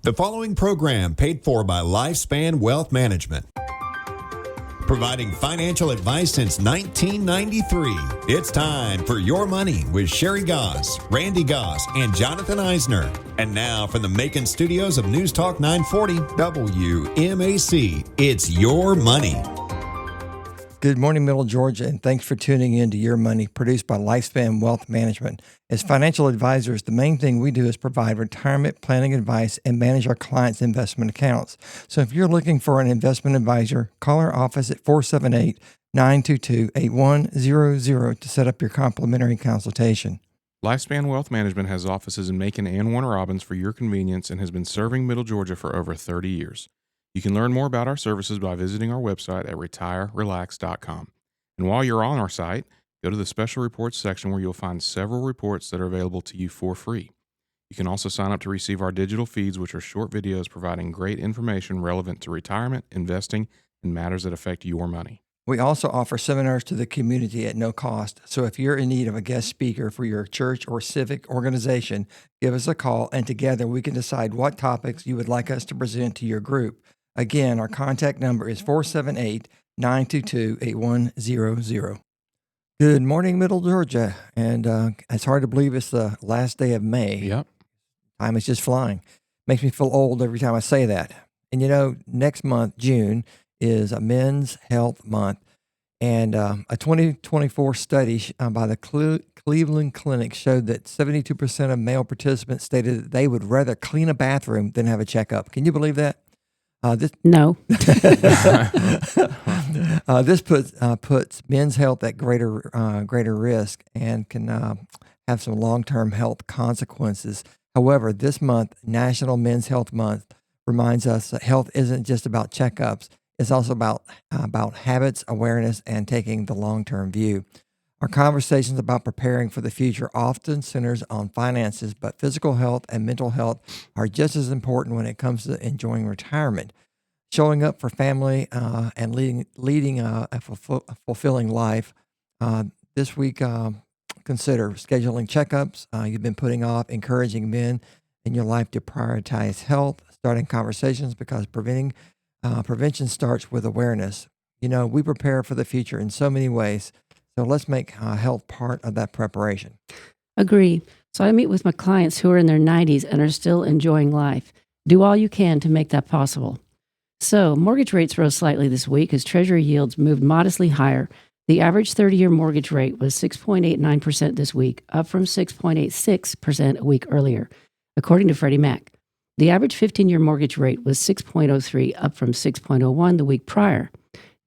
The following program paid for by Lifespan Wealth Management. Providing financial advice since 1993. It's time for Your Money with Sherry Goss, Randy Goss, and Jonathan Eisner. And now from the Macon studios of News Talk 940 WMAC, it's Your Money. Good morning, Middle Georgia, and thanks for tuning in to Your Money, produced by Lifespan Wealth Management. As financial advisors, the main thing we do is provide retirement planning advice and manage our clients' investment accounts. So if you're looking for an investment advisor, call our office at 478-922-8100 to set up your complimentary consultation. Lifespan Wealth Management has offices in Macon and Warner Robins for your convenience and has been serving Middle Georgia for over 30 years. You can learn more about our services by visiting our website at retirerelax.com. And while you're on our site, go to the special reports section where you'll find several reports that are available to you for free. You can also sign up to receive our digital feeds, which are short videos providing great information relevant to retirement, investing, and matters that affect your money. We also offer seminars to the community at no cost. So if you're in need of a guest speaker for your church or civic organization, give us a call and together we can decide what topics you would like us to present to your group. Again, our contact number is 478-922-8100. Good morning, Middle Georgia. And it's hard to believe it's the last day of May. Yep. Time is just flying. Makes me feel old every time I say that. And you know, next month, June, is a Men's Health Month. And a 2024 study by the Cleveland Clinic showed that 72% of male participants stated that they would rather clean a bathroom than have a checkup. Can you believe that? No. This puts men's health at greater risk and can have some long-term health consequences. However, this month, National Men's Health Month, reminds us that health isn't just about checkups. It's also about habits, awareness, and taking the long-term view. Our conversations about preparing for the future often centers on finances, but physical health and mental health are just as important when it comes to enjoying retirement. Showing up for family and leading a fulfilling life. This week, consider scheduling checkups you've been putting off, encouraging men in your life to prioritize health, starting conversations because prevention starts with awareness. You know, we prepare for the future in so many ways. So let's make health part of that preparation. Agree. So I meet with my clients who are in their 90s and are still enjoying life. Do all you can to make that possible. So mortgage rates rose slightly this week as Treasury yields moved modestly higher. The average 30-year mortgage rate was 6.89% this week, up from 6.86% a week earlier, according to Freddie Mac. The average 15-year mortgage rate was 6.03, up from 6.01 the week prior.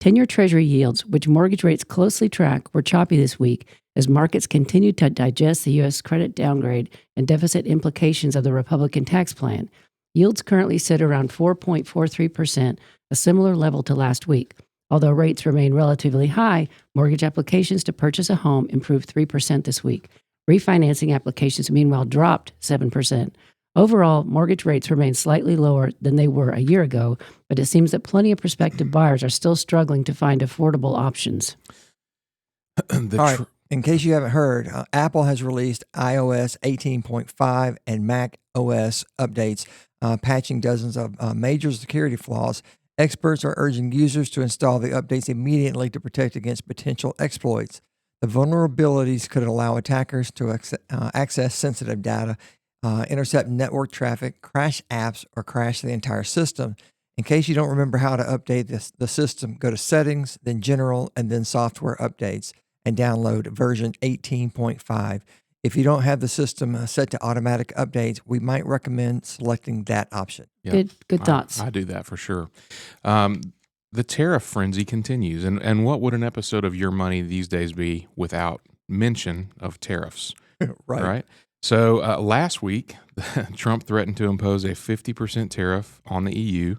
10-year Treasury yields, which mortgage rates closely track, were choppy this week as markets continued to digest the U.S. credit downgrade and deficit implications of the Republican tax plan. Yields currently sit around 4.43%, a similar level to last week. Although rates remain relatively high, mortgage applications to purchase a home improved 3% this week. Refinancing applications, meanwhile, dropped 7%. Overall, mortgage rates remain slightly lower than they were a year ago, but it seems that plenty of prospective buyers are still struggling to find affordable options. All right. In case you haven't heard, Apple has released iOS 18.5 and Mac OS updates, patching dozens of major security flaws. Experts are urging users to install the updates immediately to protect against potential exploits. The vulnerabilities could allow attackers to access sensitive data, intercept network traffic, crash apps, or crash the entire system. In case you don't remember how to update the system, go to Settings, then General, and then Software Updates, and download version 18.5. If you don't have the system set to automatic updates, we might recommend selecting that option. Yep. Good thoughts. I do that for sure. The tariff frenzy continues. And what would an episode of Your Money these days be without mention of tariffs? Right? So last week, Trump threatened to impose a 50% tariff on the EU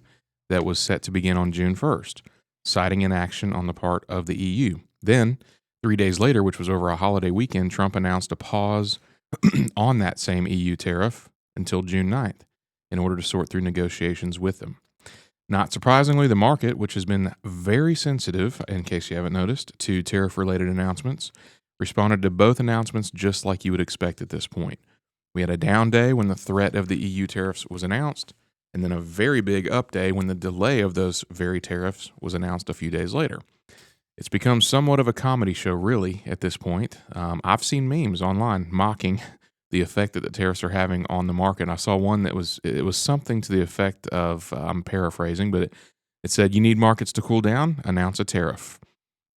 that was set to begin on June 1st, citing inaction on the part of the EU. Then, 3 days later, which was over a holiday weekend, Trump announced a pause on that same EU tariff until June 9th in order to sort through negotiations with them. Not surprisingly, the market, which has been very sensitive, in case you haven't noticed, to tariff-related announcements, responded to both announcements just like you would expect at this point. We had a down day when the threat of the EU tariffs was announced, and then a very big up day when the delay of those very tariffs was announced a few days later. It's become somewhat of a comedy show, really, at this point. I've seen memes online mocking the effect that the tariffs are having on the market. I saw one that was something to the effect of, I'm paraphrasing, but it said, "You need markets to cool down? Announce a tariff.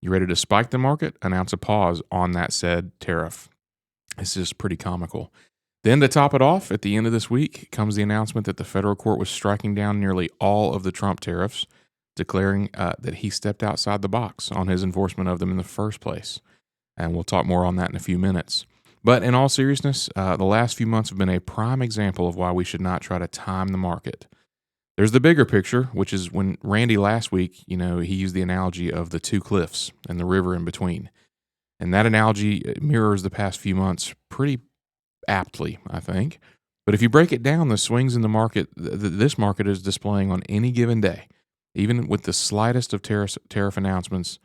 You ready to spike the market? Announce a pause on that said tariff." It's just pretty comical. Then to top it off, at the end of this week comes the announcement that the federal court was striking down nearly all of the Trump tariffs, declaring that he stepped outside the box on his enforcement of them in the first place. And we'll talk more on that in a few minutes. But in all seriousness, the last few months have been a prime example of why we should not try to time the market. There's the bigger picture, which is when Randy last week, he used the analogy of the two cliffs and the river in between. And that analogy mirrors the past few months pretty aptly, I think. But if you break it down, the swings in the market, this market is displaying on any given day, even with the slightest of tariff announcements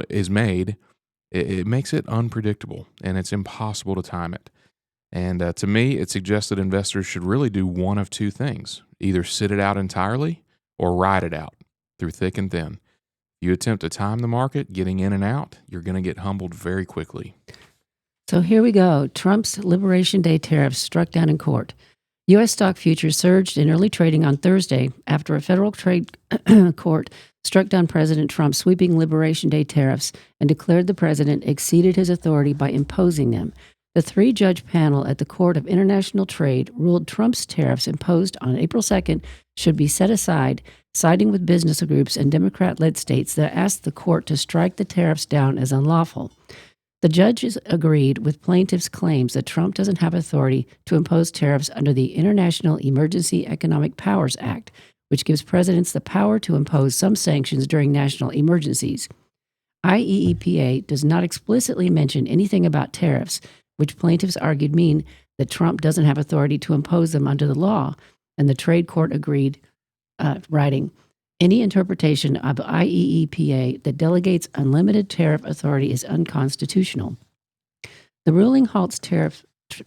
is made, it makes it unpredictable, and it's impossible to time it. And to me, it suggests that investors should really do one of two things: either sit it out entirely or ride it out through thick and thin. If you attempt to time the market, getting in and out, you're going to get humbled very quickly. So here we go. Trump's Liberation Day tariffs struck down in court. U.S. stock futures surged in early trading on Thursday after a federal trade court struck down President Trump's sweeping Liberation Day tariffs and declared the president exceeded his authority by imposing them. The three-judge panel at the Court of International Trade ruled Trump's tariffs imposed on April 2nd should be set aside, siding with business groups and Democrat-led states that asked the court to strike the tariffs down as unlawful. The judges agreed with plaintiffs' claims that Trump doesn't have authority to impose tariffs under the International Emergency Economic Powers Act, which gives presidents the power to impose some sanctions during national emergencies. IEEPA does not explicitly mention anything about tariffs, which plaintiffs argued mean that Trump doesn't have authority to impose them under the law, and the trade court agreed, writing, "Any interpretation of IEEPA that delegates unlimited tariff authority is unconstitutional." The ruling halts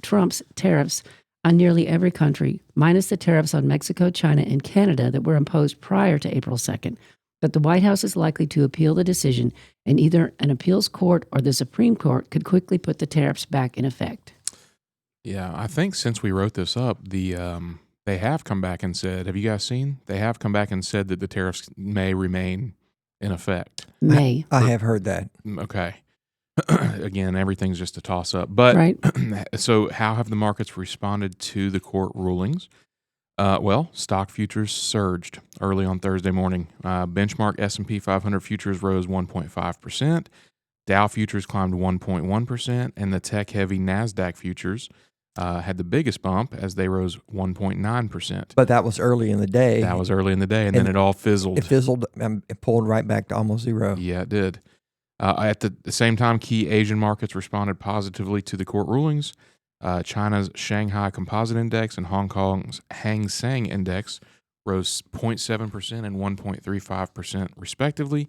Trump's tariffs on nearly every country, minus the tariffs on Mexico, China, and Canada that were imposed prior to April 2nd. But the White House is likely to appeal the decision, and either an appeals court or the Supreme Court could quickly put the tariffs back in effect. Yeah, I think since we wrote this up, they have come back and said, have you guys seen? They have come back and said that the tariffs may remain in effect. May. I have heard that. Okay. Again, everything's just a toss-up. But Right. So how have the markets responded to the court rulings? Well, stock futures surged early on Thursday morning. Benchmark S&P 500 futures rose 1.5%. Dow futures climbed 1.1%, and the tech-heavy NASDAQ futures had the biggest bump as they rose 1.9%. But that was early in the day. That was early in the day, and then it all fizzled. It fizzled and it pulled right back to almost zero. Yeah, it did. At the same time, key Asian markets responded positively to the court rulings. China's Shanghai Composite Index and Hong Kong's Hang Seng Index rose 0.7% and 1.35% respectively.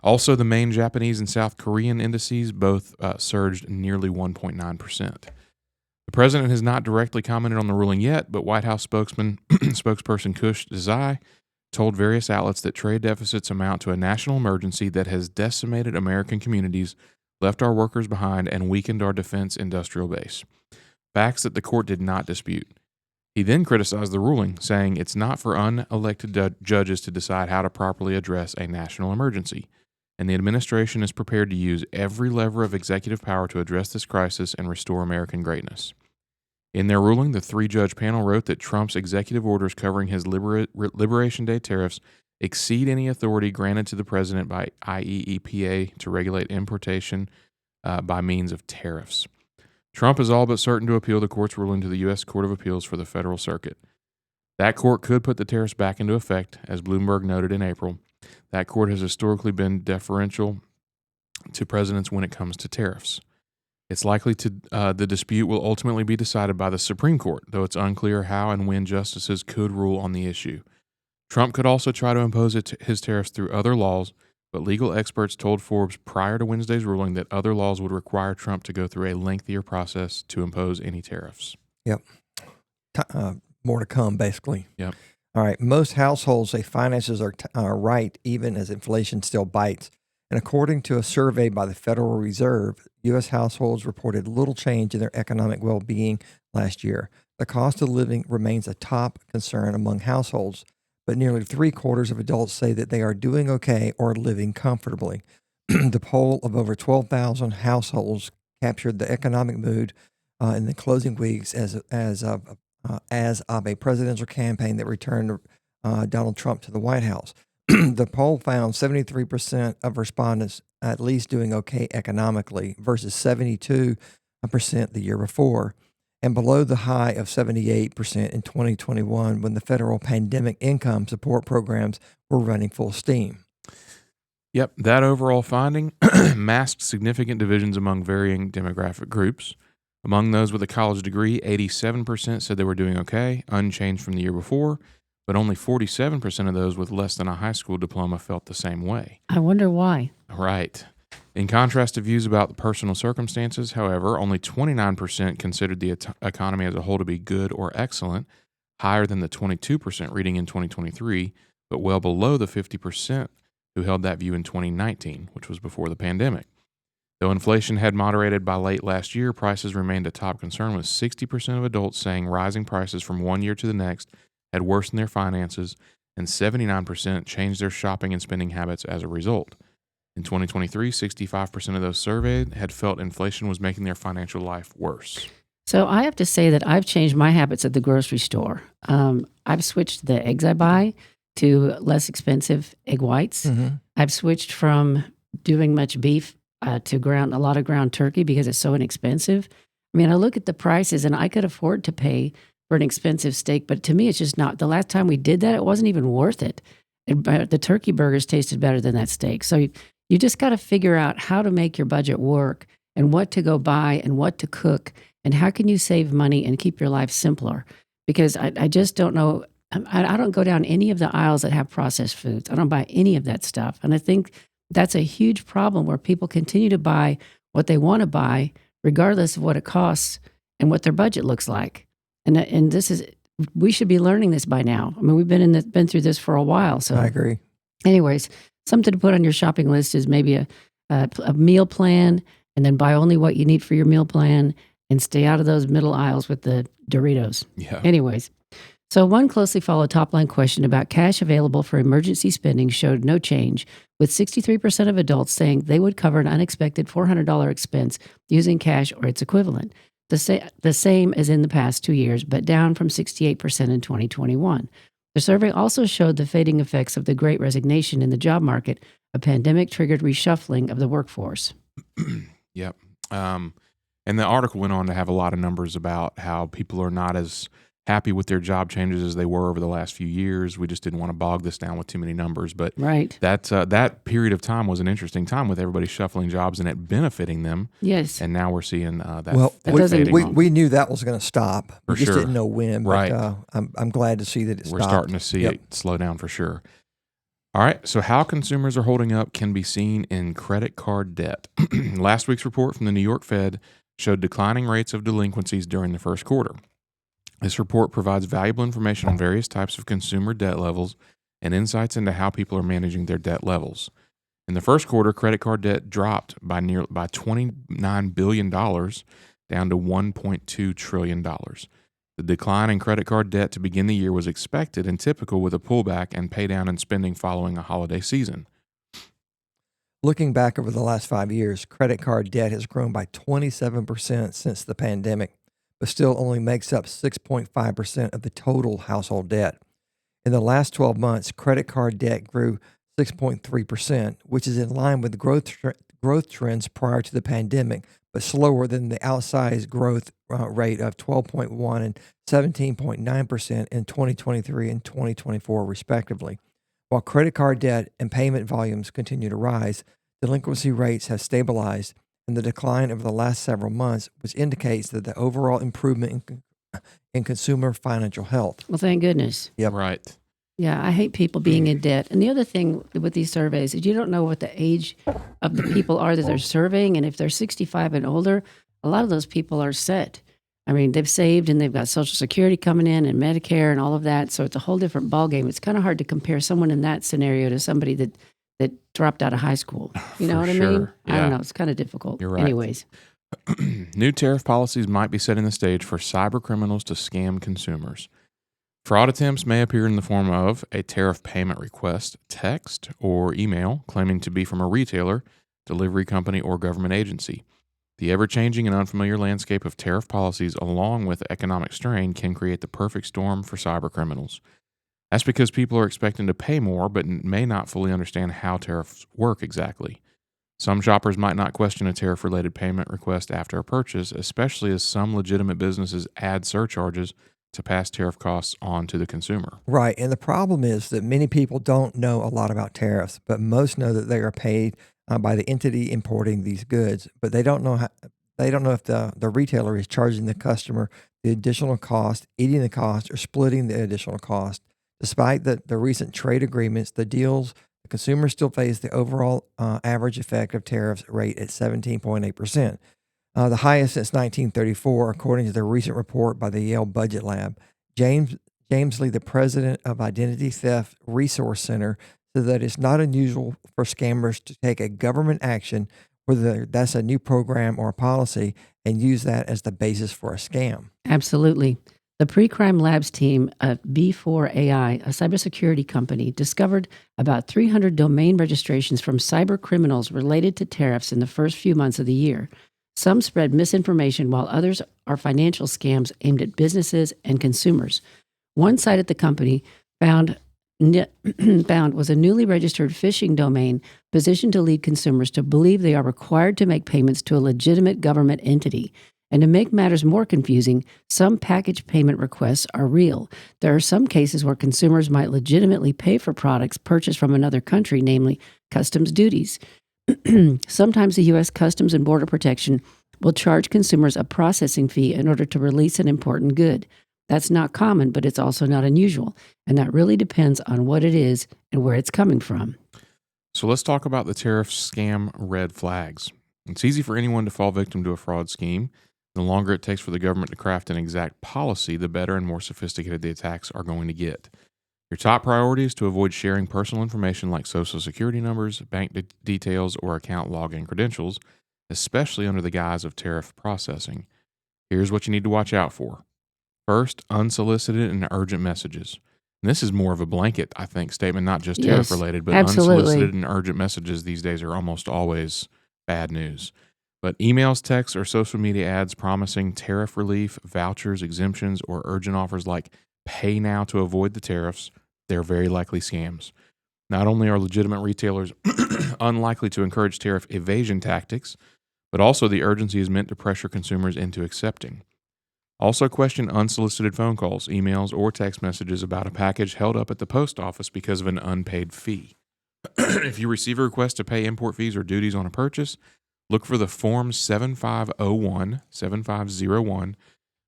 Also, the main Japanese and South Korean indices both surged nearly 1.9%. The president has not directly commented on the ruling yet, but White House spokesperson Kush Desai told various outlets that trade deficits amount to a national emergency that has decimated American communities, left our workers behind, and weakened our defense industrial base. Facts that the court did not dispute. He then criticized the ruling, saying it's not for unelected judges to decide how to properly address a national emergency, and the administration is prepared to use every lever of executive power to address this crisis and restore American greatness. In their ruling, the three-judge panel wrote that Trump's executive orders covering his Liberation Day tariffs exceed any authority granted to the president by IEEPA to regulate importation by means of tariffs. Trump is all but certain to appeal the court's ruling to the U.S. Court of Appeals for the Federal Circuit. That court could put the tariffs back into effect, as Bloomberg noted in April. That court has historically been deferential to presidents when it comes to tariffs. It's likely the dispute will ultimately be decided by the Supreme Court, though it's unclear how and when justices could rule on the issue. Trump could also try to impose his tariffs through other laws, but legal experts told Forbes prior to Wednesday's ruling that other laws would require Trump to go through a lengthier process to impose any tariffs. Yep. More to come, basically. Yep. All right. Most households say finances are right even as inflation still bites. And according to a survey by the Federal Reserve, U.S. households reported little change in their economic well-being last year. The cost of living remains a top concern among households, but nearly 3/4 of adults say that they are doing okay or living comfortably. The poll of over 12,000 households captured the economic mood in the closing weeks as of a presidential campaign that returned Donald Trump to the White House. The poll found 73% of respondents at least doing okay economically versus 72% the year before, and below the high of 78% in 2021 when the federal pandemic income support programs were running full steam. Yep, that overall finding masked significant divisions among varying demographic groups. Among those with a college degree, 87% said they were doing okay, unchanged from the year before, but only 47% of those with less than a high school diploma felt the same way. I wonder why. Right. In contrast to views about the personal circumstances, however, only 29% considered the economy as a whole to be good or excellent, higher than the 22% reading in 2023, but well below the 50% who held that view in 2019, which was before the pandemic. Though inflation had moderated by late last year, prices remained a top concern, with 60% of adults saying rising prices from one year to the next had worsened their finances, and 79% changed their shopping and spending habits as a result. In 2023, 65% of those surveyed had felt inflation was making their financial life worse. So I have to say that I've changed my habits at the grocery store. I've switched the eggs I buy to less expensive egg whites. Mm-hmm. I've switched from doing much beef to a lot of ground turkey because it's so inexpensive. I mean, I look at the prices and I could afford to pay for an expensive steak, but to me, it's just not. The last time we did that, it wasn't even worth it. The turkey burgers tasted better than that steak. So you just got to figure out how to make your budget work and what to go buy and what to cook and how can you save money and keep your life simpler. Because I just don't know. I don't go down any of the aisles that have processed foods. I don't buy any of that stuff. And I think that's a huge problem where people continue to buy what they want to buy, regardless of what it costs and what their budget looks like. And this is, we should be learning this by now. I mean, we've been through this for a while. So I agree. Anyways, something to put on your shopping list is maybe a meal plan, and then buy only what you need for your meal plan, and stay out of those middle aisles with the Doritos. Yeah. Anyways. So one closely followed top-line question about cash available for emergency spending showed no change, with 63% of adults saying they would cover an unexpected $400 expense using cash or its equivalent, the same as in the past 2 years, but down from 68% in 2021. The survey also showed the fading effects of the Great Resignation in the job market, a pandemic-triggered reshuffling of the workforce. Yep. And the article went on to have a lot of numbers about how people are not as happy with their job changes as they were over the last few years. We just didn't want to bog this down with too many numbers. But right. that period of time was an interesting time with everybody shuffling jobs and it benefiting them. Yes. And now we're seeing that. Well, that we knew that was going to stop. For we just sure. didn't know when. But, right. I'm glad to see that it stopped. We're starting to see it slow down for sure. All right. So how consumers are holding up can be seen in credit card debt. Last week's report from the New York Fed showed declining rates of delinquencies during the first quarter. This report provides valuable information on various types of consumer debt levels and insights into how people are managing their debt levels. In the first quarter, credit card debt dropped by $29 billion down to $1.2 trillion. The decline in credit card debt to begin the year was expected and typical with a pullback and pay down in spending following a holiday season. Looking back over the last 5 years, credit card debt has grown by 27% since the pandemic, but still only makes up 6.5% of the total household debt. In the last 12 months, credit card debt grew 6.3%, which is in line with growth trends prior to the pandemic, but slower than the outsized growth rate of 12.1% and 17.9% in 2023 and 2024, respectively. While credit card debt and payment volumes continue to rise, delinquency rates have stabilized, and the decline over the last several months, which indicates that the overall improvement in consumer financial health. Well, thank goodness. Yep. Right. Yeah, I hate people being in debt. And the other thing with these surveys is you don't know what the age of the people are that they're surveying. And if they're 65 and older, a lot of those people are set. I mean, they've saved and they've got Social Security coming in and Medicare and all of that. So it's a whole different ballgame. It's kind of hard to compare someone in that scenario to somebody that dropped out of high school. You know For what I mean? sure. I don't Yeah. know. It's kind of difficult. You're right. Anyways, New tariff policies might be setting the stage for cyber criminals to scam consumers. Fraud attempts may appear in the form of a tariff payment request, text, or email claiming to be from a retailer, delivery company, or government agency. The ever-changing and unfamiliar landscape of tariff policies, along with economic strain, can create the perfect storm for cyber criminals. That's because people are expecting to pay more but may not fully understand how tariffs work exactly. Some shoppers might not question a tariff-related payment request after a purchase, especially as some legitimate businesses add surcharges to pass tariff costs on to the consumer. Right. And the problem is that many people don't know a lot about tariffs, but most know that they are paid by the entity importing these goods, but they don't know if the retailer is charging the customer the additional cost, eating the cost, or splitting the additional cost. Despite the recent trade agreements, the consumer still pays the overall average effective tariffs rate at 17.8%, the highest since 1934, according to the recent report by the Yale Budget Lab. James Lee, the president of Identity Theft Resource Center, said that it's not unusual for scammers to take a government action, whether that's a new program or a policy, and use that as the basis for a scam. absolutely. The Pre-Crime Labs team of B4AI, a cybersecurity company, discovered about 300 domain registrations from cyber criminals related to tariffs in the first few months of the year. Some spread misinformation, while others are financial scams aimed at businesses and consumers. One site at the company found was a newly registered phishing domain positioned to lead consumers to believe they are required to make payments to a legitimate government entity. And to make matters more confusing, some package payment requests are real. There are some cases where consumers might legitimately pay for products purchased from another country, namely customs duties. Sometimes the U.S. Customs and Border Protection will charge consumers a processing fee in order to release an important good. That's not common, but it's also not unusual. And that really depends on what it is and where it's coming from. So let's talk about the tariff scam red flags. It's easy for anyone to fall victim to a fraud scheme. The longer it takes for the government to craft an exact policy, the better and more sophisticated the attacks are going to get. Your top priority is to avoid sharing personal information like social security numbers, bank details, or account login credentials, especially under the guise of tariff processing. Here's what you need to watch out for. First, unsolicited and urgent messages. And this is more of a blanket, I think, statement, not just tariff related, but absolutely. Unsolicited and urgent messages these days are almost always bad news. But emails, texts, or social media ads promising tariff relief, vouchers, exemptions, or urgent offers like pay now to avoid the tariffs, they're very likely scams. Not only are legitimate retailers unlikely to encourage tariff evasion tactics, but also the urgency is meant to pressure consumers into accepting. Also question unsolicited phone calls, emails, or text messages about a package held up at the post office because of an unpaid fee. If you receive a request to pay import fees or duties on a purchase, look for the Form 7501,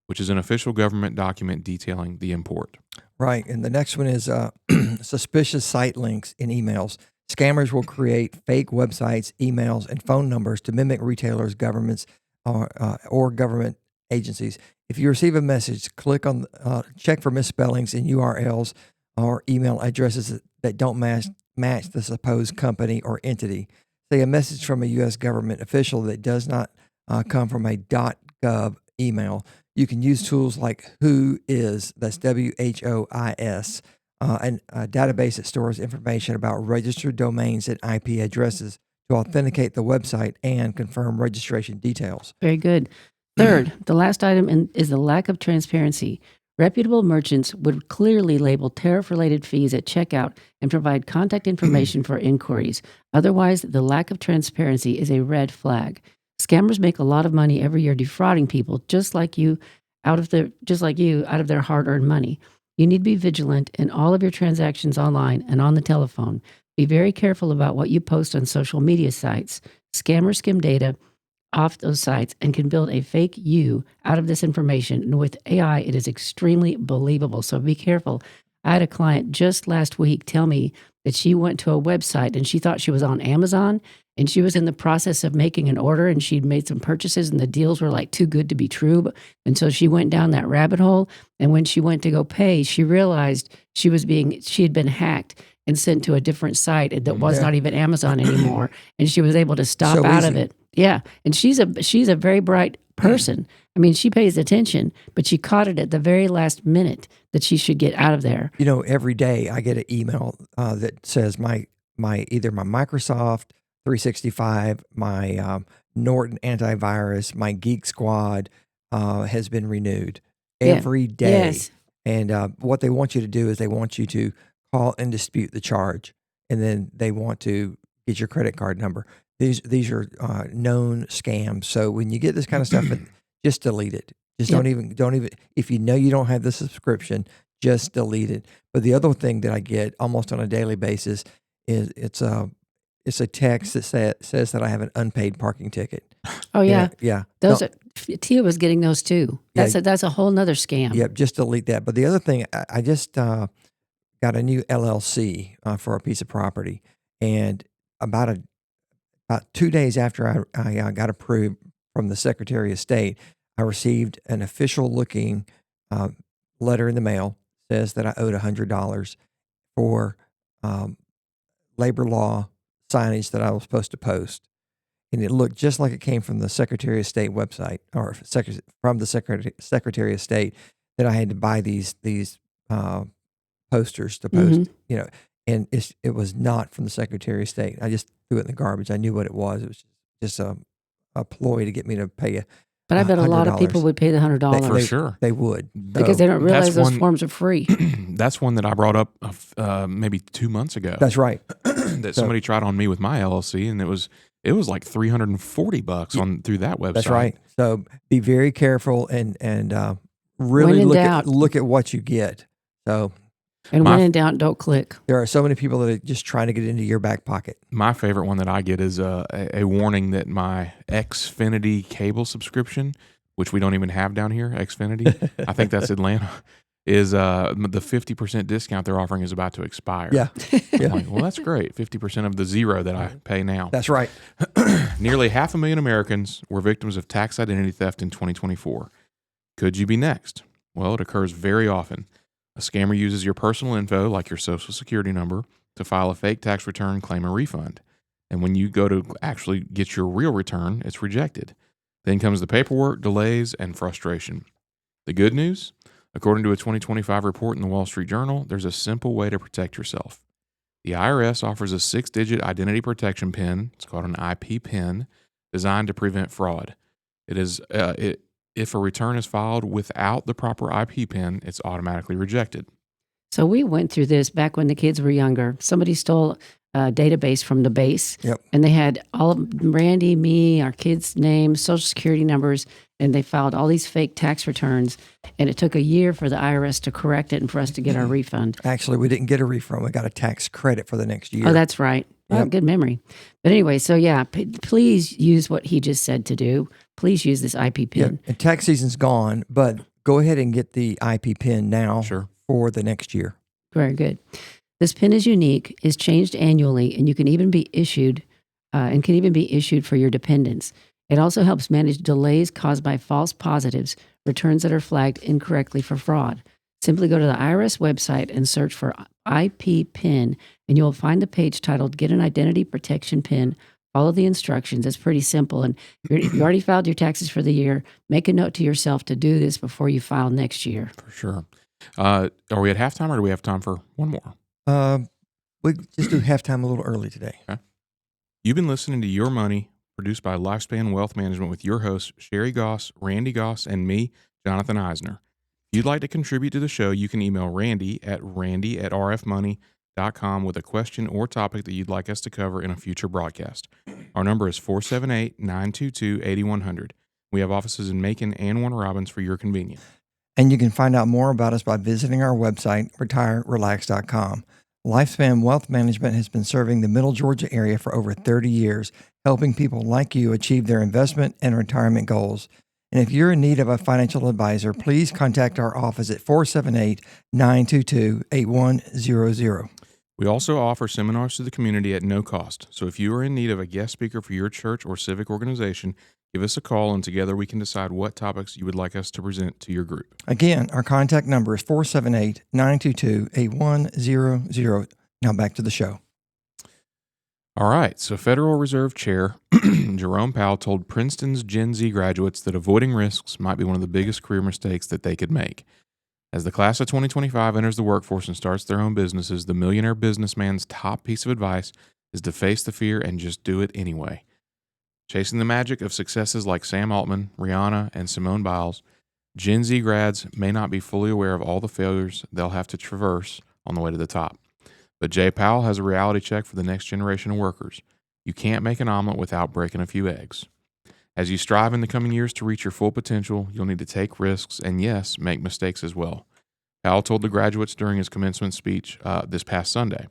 which is an official government document detailing the import. Right. And the next one is suspicious site links in emails. Scammers will create fake websites, emails, and phone numbers to mimic retailers, governments, or government agencies. If you receive a message, check for misspellings in URLs or email addresses that don't match the supposed company or entity. Say a message from a U.S. government official that does not come from a .gov email. You can use tools like Whois, that's WHOIS, and a database that stores information about registered domains and IP addresses to authenticate the website and confirm registration details. Very good. Third, the last item is the lack of transparency. Reputable merchants would clearly label tariff-related fees at checkout and provide contact information for inquiries. Otherwise, the lack of transparency is a red flag. Scammers make a lot of money every year defrauding people just like you out of their hard-earned money. You need to be vigilant in all of your transactions online and on the telephone. Be very careful about what you post on social media sites. Scammers skim data off those sites and can build a fake you out of this information. And with AI, it is extremely believable. So be careful. I had a client just last week tell me that she went to a website and she thought she was on Amazon, and she was in the process of making an order, and she'd made some purchases and the deals were like too good to be true. And so she went down that rabbit hole. And when she went to go pay, she realized she had been hacked and sent to a different site that was not even Amazon anymore. And she was able to stop out of it. Yeah. And she's a very bright person. I mean, she pays attention, but she caught it at the very last minute that she should get out of there. You know, every day I get an email that says either my Microsoft 365, my Norton antivirus, my Geek Squad has been renewed every day. Yes. And what they want you to do is they want you to call and dispute the charge, and then they want to get your credit card number. These are known scams. So when you get this kind of stuff, just delete it. Just don't even. If you know you don't have the subscription, just delete it. But the other thing that I get almost on a daily basis is it's a text that says that I have an unpaid parking ticket. Oh yeah, yeah. Tia was getting those too. That's a whole nother scam. Yep, just delete that. But the other thing, I just got a new LLC for a piece of property, and about 2 days after I got approved from the Secretary of State, I received an official looking letter in the mail. Says that I owed $100 for labor law signage that I was supposed to post. And it looked just like it came from the Secretary of State website, or from the Secretary of State, that I had to buy these posters to post, and it was not from the Secretary of State. I just threw it in the garbage. I knew what it was. It was just a ploy to get me to pay But I bet a lot of people would pay the $100. For sure. They would. Because they don't realize those forms are free. That's one that I brought up maybe 2 months ago. That's right. That somebody tried on me with my LLC, and it was like $340 through that website. That's right. So be very careful and really look at what you get. So, and when in doubt, don't click. There are so many people that are just trying to get into your back pocket. My favorite one that I get is a warning that my Xfinity cable subscription, which we don't even have down here, Xfinity, I think that's Atlanta, is the 50% discount they're offering is about to expire. Yeah. I'm like, well, that's great. 50% of the zero that I pay now. That's right. Nearly 500,000 Americans were victims of tax identity theft in 2024. Could you be next? Well, it occurs very often. A scammer uses your personal info, like your social security number, to file a fake tax return, claim a refund. And when you go to actually get your real return, it's rejected. Then comes the paperwork, delays, and frustration. The good news? According to a 2025 report in the Wall Street Journal, there's a simple way to protect yourself. The IRS offers a 6-digit identity protection PIN, it's called an IP PIN, designed to prevent fraud. If a return is filed without the proper IP PIN, it's automatically rejected. So we went through this back when the kids were younger. Somebody stole a database from the base, and they had all of Randy, me, our kids' names, social security numbers, and they filed all these fake tax returns. And it took a year for the IRS to correct it and for us to get our refund. Actually, we didn't get a refund. We got a tax credit for the next year. Oh, that's right. Well, good memory. But anyway, so yeah, please use what he just said to do. Please use this IP PIN. And tax season's gone, but go ahead and get the IP PIN now for the next year. Very good. This PIN is unique, is changed annually, and you can even be issued for your dependents. It also helps manage delays caused by false positives, returns that are flagged incorrectly for fraud. Simply go to the IRS website and search for IP PIN, and you'll find the page titled Get an Identity Protection PIN. Follow the instructions. It's pretty simple. And if you already filed your taxes for the year, make a note to yourself to do this before you file next year. For sure. Are we at halftime, or do we have time for one more? We just do halftime a little early today. Okay. You've been listening to Your Money, produced by Lifespan Wealth Management with your hosts, Sherry Goss, Randy Goss, and me, Jonathan Eisner. If you'd like to contribute to the show, you can email Randy at rfmoney.com with a question or topic that you'd like us to cover in a future broadcast. Our number is 478-922-8100. We have offices in Macon and Warner Robins for your convenience. And you can find out more about us by visiting our website, retirerelax.com. Lifespan Wealth Management has been serving the Middle Georgia area for over 30 years, helping people like you achieve their investment and retirement goals. And if you're in need of a financial advisor, please contact our office at 478-922-8100. We also offer seminars to the community at no cost. So if you are in need of a guest speaker for your church or civic organization, give us a call and together we can decide what topics you would like us to present to your group. Again, our contact number is 478-922-8100. Now back to the show. All right, so Federal Reserve Chair Jerome Powell told Princeton's Gen Z graduates that avoiding risks might be one of the biggest career mistakes that they could make. As the class of 2025 enters the workforce and starts their own businesses, the millionaire businessman's top piece of advice is to face the fear and just do it anyway. Chasing the magic of successes like Sam Altman, Rihanna, and Simone Biles, Gen Z grads may not be fully aware of all the failures they'll have to traverse on the way to the top. But Jay Powell has a reality check for the next generation of workers. You can't make an omelet without breaking a few eggs. As you strive in the coming years to reach your full potential, you'll need to take risks and, yes, make mistakes as well. Powell told the graduates during his commencement speech this past Sunday,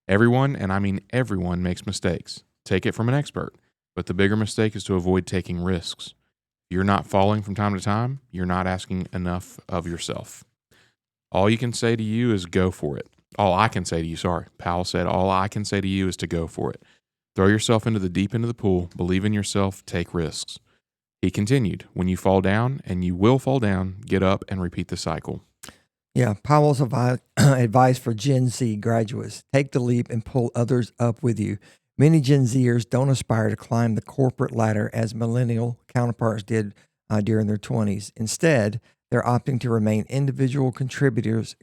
"Everyone, and I mean everyone, makes mistakes. Take it from an expert. But the bigger mistake is to avoid taking risks. If you're not falling from time to time, you're not asking enough of yourself. All you can say to you is go for it. All I can say to you, Powell said, all I can say to you is to go for it. Throw yourself into the deep end of the pool, believe in yourself, take risks." He continued, "When you fall down, and you will fall down, get up and repeat the cycle." Yeah, Powell's advice for Gen Z graduates: take the leap and pull others up with you. Many Gen Zers don't aspire to climb the corporate ladder as millennial counterparts did during their 20s. Instead, they're opting to remain individual contributors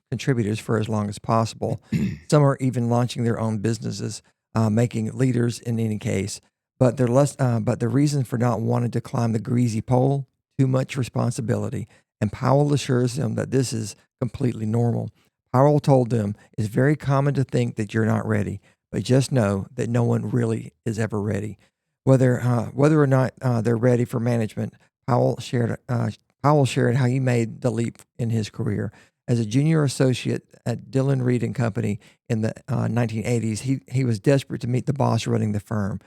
for as long as possible. Some are even launching their own businesses, making leaders in any case. But the reason for not wanting to climb the greasy pole: too much responsibility. And Powell assures them that this is completely normal. Powell told them, "It's very common to think that you're not ready, but just know that no one really is ever ready." Whether or not they're ready for management, Powell shared how he made the leap in his career. As a junior associate at Dillon Reed and Company in the 1980s, he was desperate to meet the boss running the firm,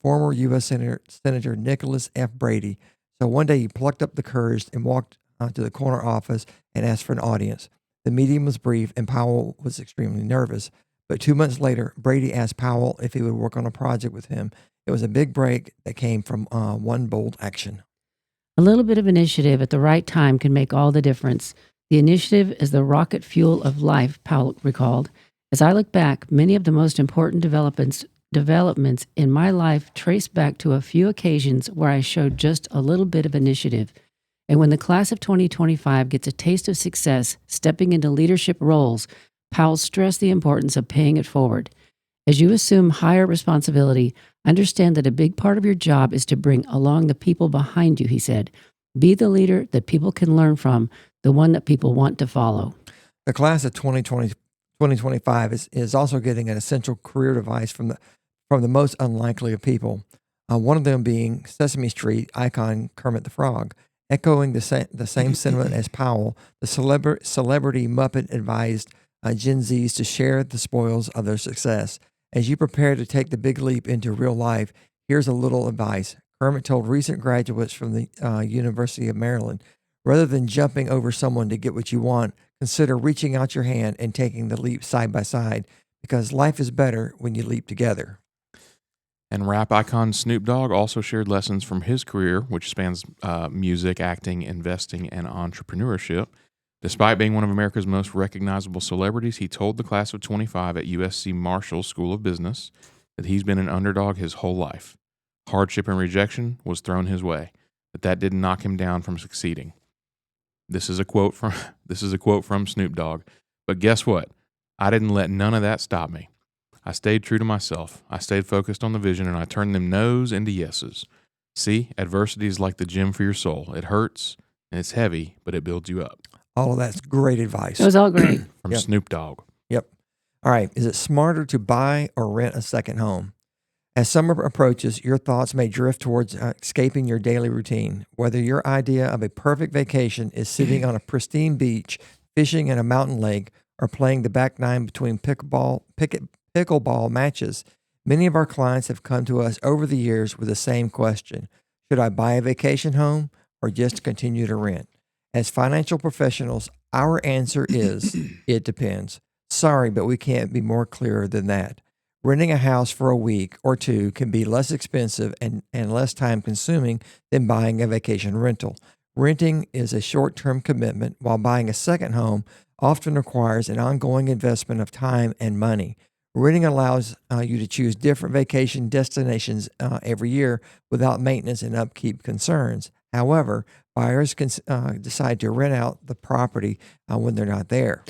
former U.S. Senator Nicholas F. Brady. So one day he plucked up the courage and walked to the corner office and asked for an audience. The meeting was brief, and Powell was extremely nervous. But 2 months later, Brady asked Powell if he would work on a project with him. It was a big break that came from one bold action. A little bit of initiative at the right time can make all the difference. The initiative is the rocket fuel of life, Powell recalled. As I look back, many of the most important developments in my life trace back to a few occasions where I showed just a little bit of initiative. And when the class of 2025 gets a taste of success stepping into leadership roles, Powell stressed the importance of paying it forward. As you assume higher responsibility, understand that a big part of your job is to bring along the people behind you, he said. Be the leader that people can learn from, the one that people want to follow. The class of 2025 is also getting an essential career advice from the most unlikely of people. One of them being Sesame Street icon Kermit the Frog. Echoing the same sentiment as Powell, the celebrity Muppet advised Gen Zs to share the spoils of their success. As you prepare to take the big leap into real life, here's a little advice. Kermit told recent graduates from the University of Maryland, rather than jumping over someone to get what you want, consider reaching out your hand and taking the leap side by side, because life is better when you leap together. And rap icon Snoop Dogg also shared lessons from his career, which spans music, acting, investing, and entrepreneurship. Despite being one of America's most recognizable celebrities, he told the class of 25 at USC Marshall School of Business that he's been an underdog his whole life. Hardship and rejection was thrown his way, but that didn't knock him down from succeeding. This is a quote from Snoop Dogg. But guess what? I didn't let none of that stop me. I stayed true to myself. I stayed focused on the vision, and I turned them no's into yeses. See, adversity is like the gym for your soul. It hurts, and it's heavy, but it builds you up. All of that's great advice. It was all great. From Snoop Dogg. Yep. All right. Is it smarter to buy or rent a second home? As summer approaches, your thoughts may drift towards escaping your daily routine. Whether your idea of a perfect vacation is sitting on a pristine beach, fishing in a mountain lake, or playing the back nine between pickleball matches, many of our clients have come to us over the years with the same question: should I buy a vacation home or just continue to rent? As financial professionals, our answer is it depends. Sorry, but we can't be more clear than that. Renting a house for a week or two can be less expensive and less time consuming than buying a vacation rental. Renting is a short-term commitment, while buying a second home often requires an ongoing investment of time and money. Renting allows you to choose different vacation destinations every year without maintenance and upkeep concerns. However, buyers can decide to rent out the property when they're not there.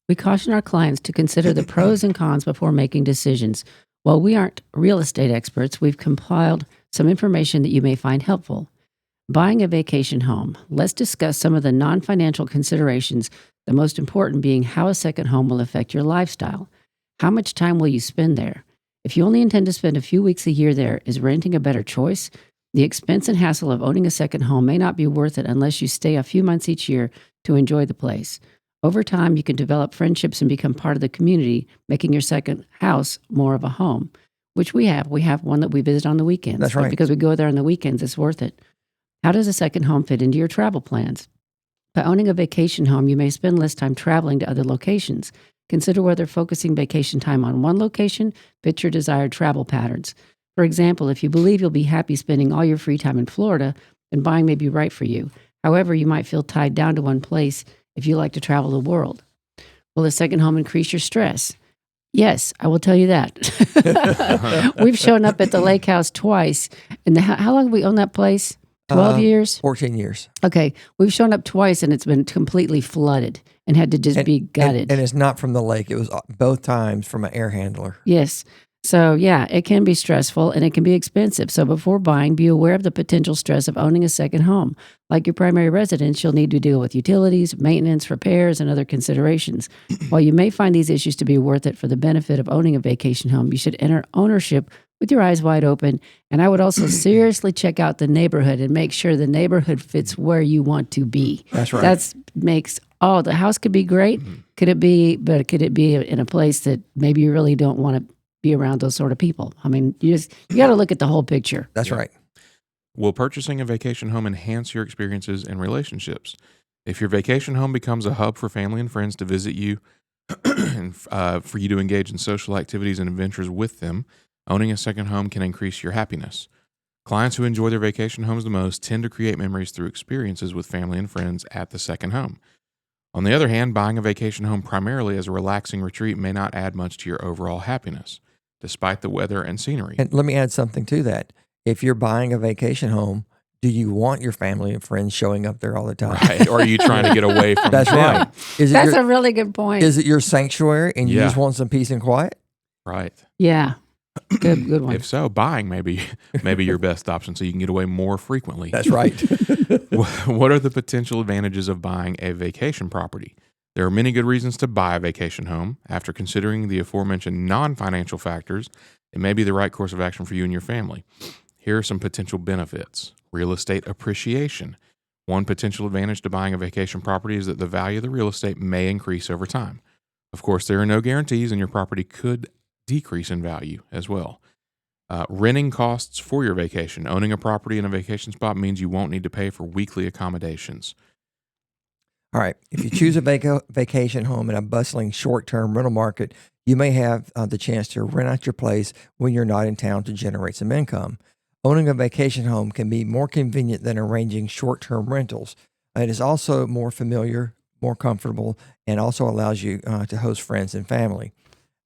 We caution our clients to consider the pros and cons before making decisions. While we aren't real estate experts, we've compiled some information that you may find helpful. Buying a vacation home. Let's discuss some of the non-financial considerations, the most important being how a second home will affect your lifestyle. How much time will you spend there? If you only intend to spend a few weeks a year there, is renting a better choice? The expense and hassle of owning a second home may not be worth it unless you stay a few months each year to enjoy the place. Over time, you can develop friendships and become part of the community, making your second house more of a home, which we have. We have one that we visit on the weekends. That's right. But because we go there on the weekends, it's worth it. How does a second home fit into your travel plans? By owning a vacation home, you may spend less time traveling to other locations. Consider whether focusing vacation time on one location fits your desired travel patterns. For example, if you believe you'll be happy spending all your free time in Florida, then buying may be right for you. However, you might feel tied down to one place if you like to travel the world. Will a second home increase your stress? Yes, I will tell you that. We've shown up at the lake house twice. And how long have we owned that place? 12 years? 14 years. Okay. We've shown up twice and it's been completely flooded and had to just be gutted. And it's not from the lake. It was both times from an air handler. Yes. So, yeah, it can be stressful and it can be expensive. So before buying, be aware of the potential stress of owning a second home. Like your primary residence, you'll need to deal with utilities, maintenance, repairs, and other considerations. While you may find these issues to be worth it for the benefit of owning a vacation home, you should enter ownership with your eyes wide open. And I would also seriously check out the neighborhood and make sure the neighborhood fits where you want to be. That's right. The house could be great. Could it be in a place that maybe you really don't want to be around those sort of people? I mean, you got to look at the whole picture. That's right. Will purchasing a vacation home enhance your experiences and relationships? If your vacation home becomes a hub for family and friends to visit you and for you to engage in social activities and adventures with them, owning a second home can increase your happiness. Clients who enjoy their vacation homes the most tend to create memories through experiences with family and friends at the second home. On the other hand, buying a vacation home primarily as a relaxing retreat may not add much to your overall happiness, despite the weather and scenery. And let me add something to that. If you're buying a vacation home, do you want your family and friends showing up there all the time? Right. Or are you trying to get away from That's them? right. That's a really good point. Is it your sanctuary and you just want some peace and quiet? Right. Yeah. Good one. If so, buying may be your best option so you can get away more frequently. That's right. What are the potential advantages of buying a vacation property? There are many good reasons to buy a vacation home. After considering the aforementioned non-financial factors, it may be the right course of action for you and your family. Here are some potential benefits. Real estate appreciation. One potential advantage to buying a vacation property is that the value of the real estate may increase over time. Of course, there are no guarantees, and your property could decrease in value as well. Renting costs for your vacation. Owning a property in a vacation spot means you won't need to pay for weekly accommodations. All right. If you choose a vacation home in a bustling short-term rental market, you may have the chance to rent out your place when you're not in town to generate some income. Owning a vacation home can be more convenient than arranging short-term rentals. It is also more familiar, more comfortable, and also allows you to host friends and family.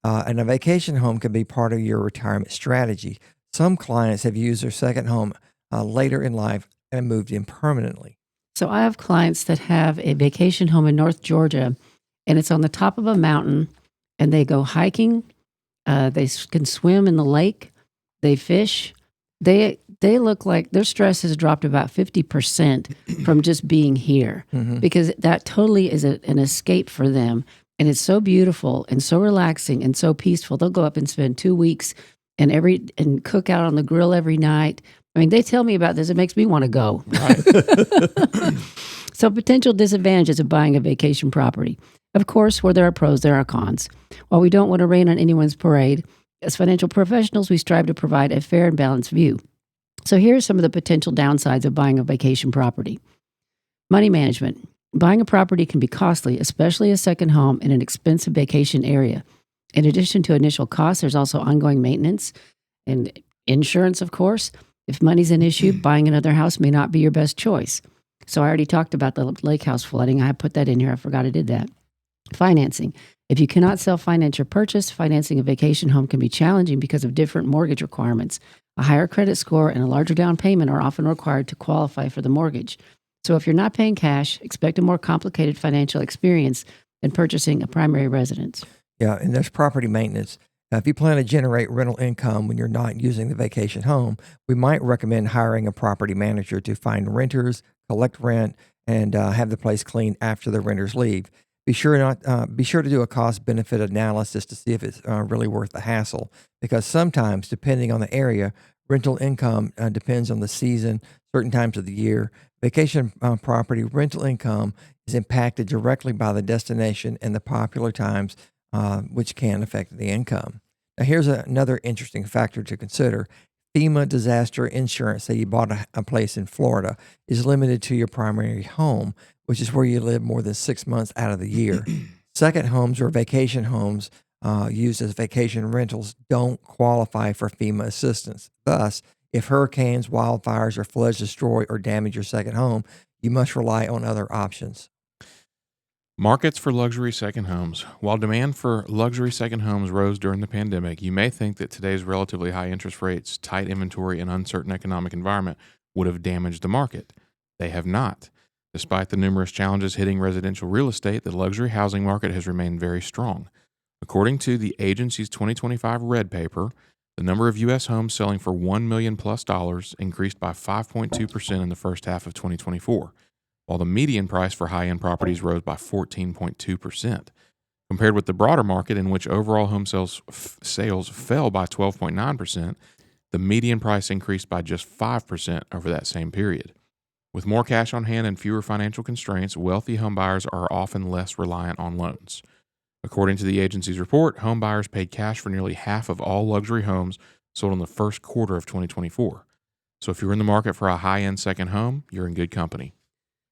And a vacation home can be part of your retirement strategy. Some clients have used their second home later in life and moved in permanently. So I have clients that have a vacation home in North Georgia, and it's on the top of a mountain, and they go hiking. They can swim in the lake. They fish. They look like their stress has dropped about 50% from just being here, because that totally is an escape for them. And it's so beautiful and so relaxing and so peaceful. They'll go up and spend 2 weeks and cook out on the grill every night. I mean, they tell me about this. It makes me want to go. Right. So potential disadvantages of buying a vacation property. Of course, where there are pros, there are cons. While we don't want to rain on anyone's parade, as financial professionals, we strive to provide a fair and balanced view. So here are some of the potential downsides of buying a vacation property. Money management. Buying a property can be costly, especially a second home in an expensive vacation area. In addition to initial costs, there's also ongoing maintenance and insurance, of course. If money's an issue, buying another house may not be your best choice. So I already talked about the lake house flooding. I put that in here. I forgot I did that. Financing. If you cannot self-finance your purchase, financing a vacation home can be challenging because of different mortgage requirements. A higher credit score and a larger down payment are often required to qualify for the mortgage. So if you're not paying cash, expect a more complicated financial experience than purchasing a primary residence. Yeah, and there's property maintenance. Now, if you plan to generate rental income when you're not using the vacation home, we might recommend hiring a property manager to find renters, collect rent, and have the place cleaned after the renters leave. Be sure to do a cost-benefit analysis to see if it's really worth the hassle, because sometimes, depending on the area, rental income depends on the season, certain times of the year. Vacation property rental income is impacted directly by the destination and the popular times, which can affect the income. Now, here's another interesting factor to consider. FEMA disaster insurance, say you bought a place in Florida, is limited to your primary home, which is where you live more than 6 months out of the year. Second homes or vacation homes used as vacation rentals don't qualify for FEMA assistance. Thus, if hurricanes, wildfires, or floods destroy or damage your second home, you must rely on other options. Markets for luxury second homes. While demand for luxury second homes rose during the pandemic, you may think that today's relatively high interest rates, tight inventory, and uncertain economic environment would have damaged the market. They have not. Despite the numerous challenges hitting residential real estate, the luxury housing market has remained very strong. According to the agency's 2025 Red Paper, the number of U.S. homes selling for $1 million plus increased by 5.2% in the first half of 2024. While the median price for high-end properties rose by 14.2%. Compared with the broader market, in which overall home sales fell by 12.9%, the median price increased by just 5% over that same period. With more cash on hand and fewer financial constraints, wealthy homebuyers are often less reliant on loans. According to the agency's report, homebuyers paid cash for nearly half of all luxury homes sold in the first quarter of 2024. So if you're in the market for a high-end second home, you're in good company.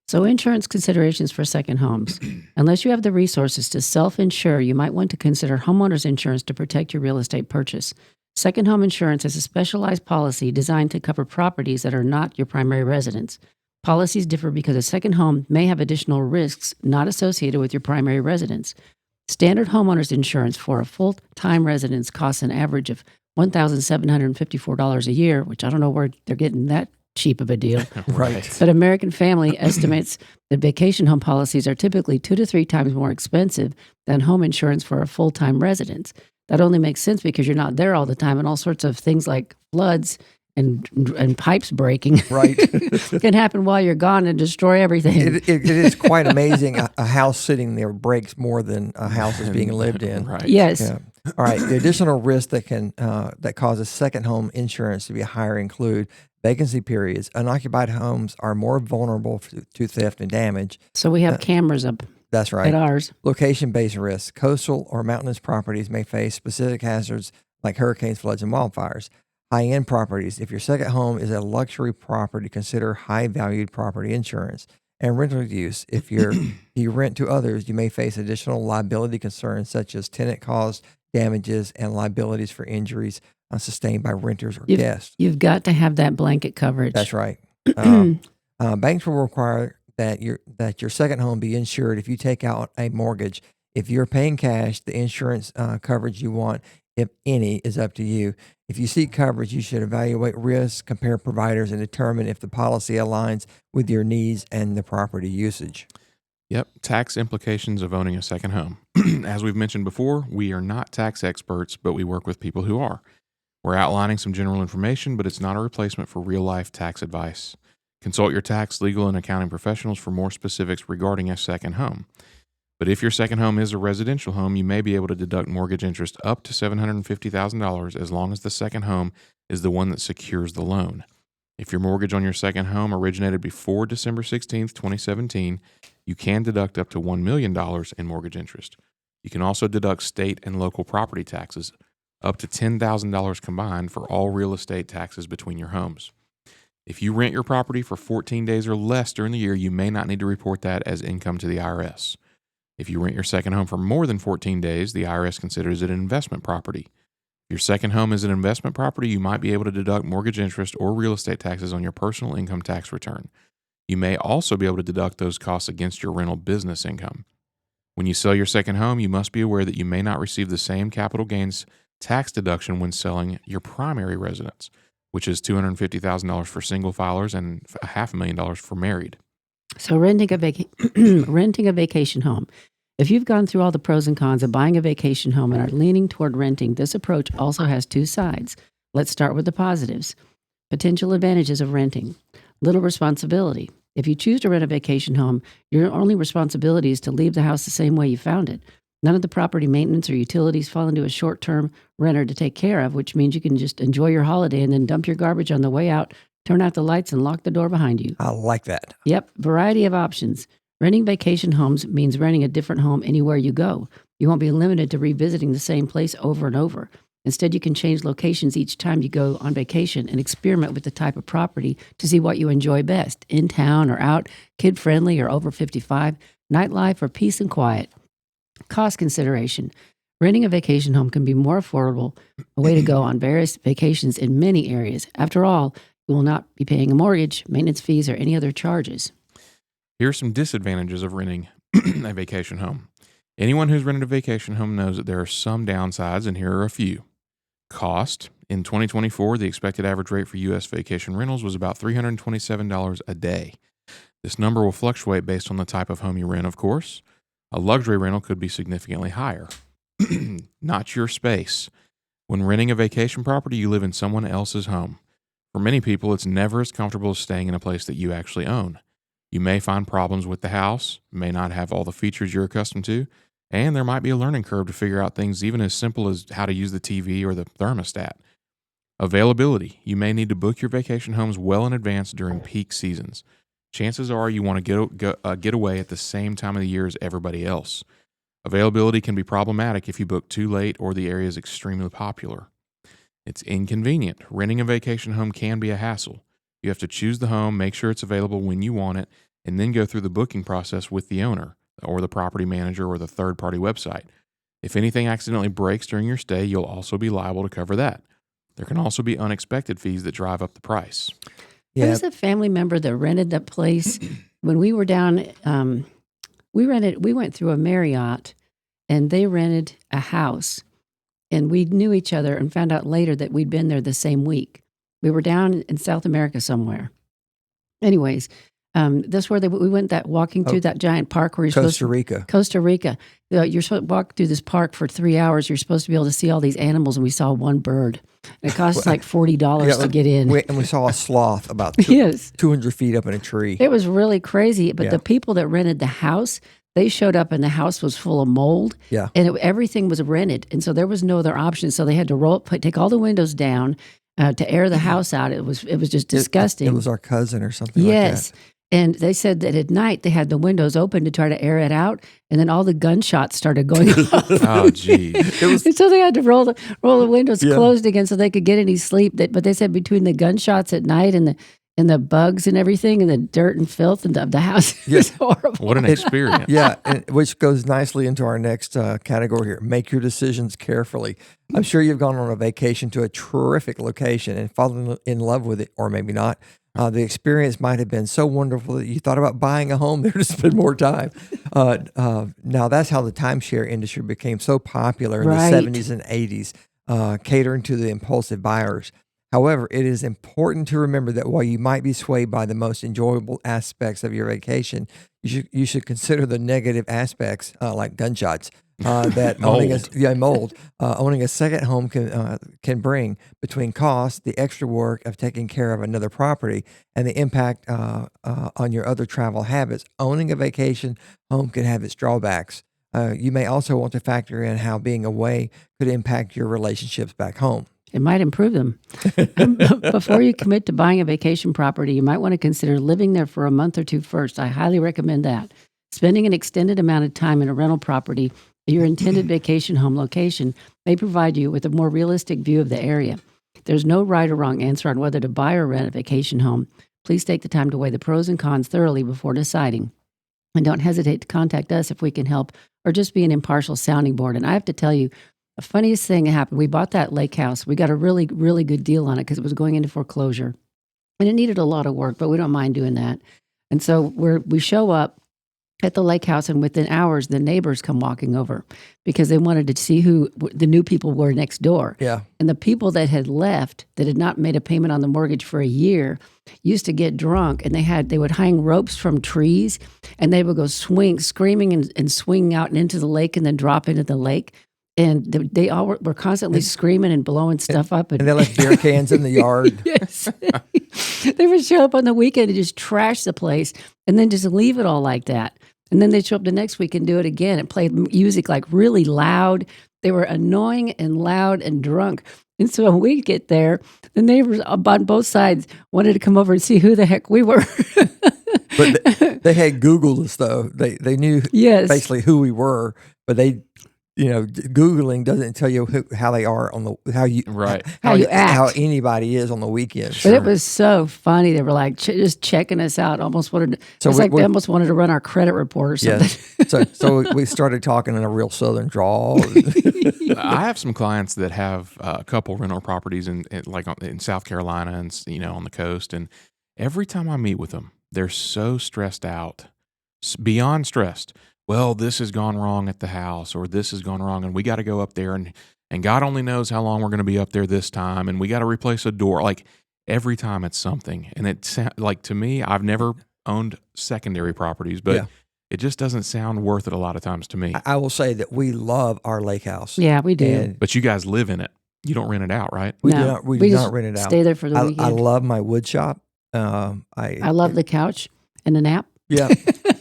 So insurance considerations for second homes. Unless you have the resources to self-insure, you might want to consider homeowners insurance to protect your real estate purchase. Second home insurance is a specialized policy designed to cover properties that are not your primary residence. Policies differ because a second home may have additional risks not associated with your primary residence. Standard homeowners insurance for a full-time residence costs an average of $1,754 a year, which I don't know where they're getting that cheap of a deal. Right. But American Family estimates that vacation home policies are typically 2 to 3 times more expensive than home insurance for a full-time residence. That only makes sense because you're not there all the time, and all sorts of things like floods and pipes breaking Right. can happen while you're gone and destroy everything. It is quite amazing. A house sitting there breaks more than a house is being lived in. Right. Yes. Yeah. All right. The additional risks that causes second home insurance to be higher include vacancy periods. Unoccupied homes are more vulnerable to theft and damage. So we have cameras up That's right. at ours. Location-based risks. Coastal or mountainous properties may face specific hazards like hurricanes, floods, and wildfires. High-end properties. If your second home is a luxury property, consider high-valued property insurance. And rental use. If you rent to others, you may face additional liability concerns such as tenant-caused damages and liabilities for injuries sustained by renters or guests. You've got to have that blanket coverage. That's right. Banks will require that your second home be insured if you take out a mortgage. If you're paying cash, the insurance coverage you want, if any, is up to you. If you seek coverage, you should evaluate risks, compare providers, and determine if the policy aligns with your needs and the property usage. Yep, tax implications of owning a second home. As we've mentioned before, we are not tax experts, but we work with people who are. We're outlining some general information, but it's not a replacement for real-life tax advice. Consult your tax, legal, and accounting professionals for more specifics regarding a second home. But if your second home is a residential home, you may be able to deduct mortgage interest up to $750,000 as long as the second home is the one that secures the loan. If your mortgage on your second home originated before December 16, 2017, you can deduct up to $1 million in mortgage interest. You can also deduct state and local property taxes, up to $10,000 combined for all real estate taxes between your homes. If you rent your property for 14 days or less during the year, you may not need to report that as income to the IRS. If you rent your second home for more than 14 days, the IRS considers it an investment property. If your second home is an investment property, you might be able to deduct mortgage interest or real estate taxes on your personal income tax return. You may also be able to deduct those costs against your rental business income. When you sell your second home, you must be aware that you may not receive the same capital gains tax deduction when selling your primary residence, which is $250,000 for single filers and $500,000 for married. So renting a vacation home. If you've gone through all the pros and cons of buying a vacation home and are leaning toward renting, this approach also has two sides. Let's start with the positives. Potential advantages of renting. Little responsibility. If you choose to rent a vacation home, your only responsibility is to leave the house the same way you found it. None of the property maintenance or utilities fall into a short-term renter to take care of, which means you can just enjoy your holiday and then dump your garbage on the way out, turn out the lights, and lock the door behind you. I like that. Yep, variety of options. Renting vacation homes means renting a different home anywhere you go. You won't be limited to revisiting the same place over and over. Instead, you can change locations each time you go on vacation and experiment with the type of property to see what you enjoy best, in town or out, kid-friendly or over 55, nightlife or peace and quiet. Cost consideration. Renting a vacation home can be more affordable, a way to go on various vacations in many areas. After all, you will not be paying a mortgage, maintenance fees, or any other charges. Here are some disadvantages of renting a vacation home. Anyone who's rented a vacation home knows that there are some downsides, and here are a few. Cost. In 2024, the expected average rate for U.S. vacation rentals was about $327 a day. This number will fluctuate based on the type of home you rent, of course. A luxury rental could be significantly higher. Not your space. When renting a vacation property, you live in someone else's home. For many people, it's never as comfortable as staying in a place that you actually own. You may find problems with the house, may not have all the features you're accustomed to, and there might be a learning curve to figure out things even as simple as how to use the TV or the thermostat. Availability. You may need to book your vacation homes well in advance during peak seasons. Chances are you want to get away at the same time of the year as everybody else. Availability can be problematic if you book too late or the area is extremely popular. It's inconvenient. Renting a vacation home can be a hassle. You have to choose the home, make sure it's available when you want it, and then go through the booking process with the owner or the property manager or the third-party website. If anything accidentally breaks during your stay, you'll also be liable to cover that. There can also be unexpected fees that drive up the price. Yeah. There was a family member that rented that place when we were down. We went through a Marriott, and they rented a house, and we knew each other and found out later that we'd been there the same week. We were down in South America somewhere. Anyways, that's where we went walking through that giant park where you're Costa Rica. Costa Rica. You're supposed to walk through this park for 3 hours. You're supposed to be able to see all these animals, and we saw one bird. And it costs like $40 to get in. And we saw a sloth about 200 feet up in a tree. It was really crazy. But the people that rented the house, they showed up and the house was full of mold. Yeah. And everything was rented. And so there was no other option. So they had to take all the windows down to air the house out. It was just disgusting. It was our cousin or something like that. Yes. And they said that at night they had the windows open to try to air it out, and then all the gunshots started going off. Oh, geez. And so they had to roll the windows closed again so they could get any sleep. But they said between the gunshots at night and the bugs and everything and the dirt and filth and the house, it was horrible. What an experience. Which goes nicely into our next category here. Make your decisions carefully. I'm sure you've gone on a vacation to a terrific location and fallen in love with it, or maybe not. The experience might have been so wonderful that you thought about buying a home there to spend more time. Now, that's how the timeshare industry became so popular in the 70s and 80s, catering to the impulsive buyers. However, it is important to remember that while you might be swayed by the most enjoyable aspects of your vacation, you should consider the negative aspects, like gunshots. That mold. Owning a second home can bring between costs, the extra work of taking care of another property, and the impact on your other travel habits. Owning a vacation home can have its drawbacks. You may also want to factor in how being away could impact your relationships back home. It might improve them. Before you commit to buying a vacation property, you might want to consider living there for a month or two first. I highly recommend that. Spending an extended amount of time in a rental property, your intended vacation home location, may provide you with a more realistic view of the area. There's no right or wrong answer on whether to buy or rent a vacation home. Please take the time to weigh the pros and cons thoroughly before deciding. And don't hesitate to contact us if we can help or just be an impartial sounding board. And I have to tell you, the funniest thing that happened, we bought that lake house. We got a really, really good deal on it because it was going into foreclosure. And it needed a lot of work, but we don't mind doing that. And so we show up at the lake house, and within hours, the neighbors come walking over because they wanted to see who the new people were next door. Yeah. And the people that had left, that had not made a payment on the mortgage for a year, used to get drunk, and they would hang ropes from trees, and they would go screaming and swinging out and into the lake, and then drop into the lake. And they all were constantly screaming and blowing stuff up. And they left beer cans in the yard. Yes. They would show up on the weekend and just trash the place and then just leave it all like that. And then they'd show up the next week and do it again and play music like really loud. They were annoying and loud and drunk. And so when we get there, the neighbors on both sides wanted to come over and see who the heck we were. But they had Googled us, though. They knew basically who we were, but they... Googling doesn't tell you how they are on the how you act, how anybody is on the weekend. But it was so funny. They were like just checking us out. Almost wanted. They almost wanted to run our credit report or something. Yes. So we started talking in a real Southern drawl. I have some clients that have a couple rental properties in South Carolina and on the coast, and every time I meet with them, they're so stressed out, beyond stressed. Well, this has gone wrong at the house, or this has gone wrong, and we got to go up there, and God only knows how long we're going to be up there this time, and we got to replace a door. Like every time it's something, and it's like, to me, I've never owned secondary properties, but it just doesn't sound worth it a lot of times to me. I will say that we love our lake house. Yeah, we do. But you guys live in it. You don't rent it out, right? We do not rent it out. Stay there for the weekend. I love my wood shop. I love the couch and the nap. Yeah.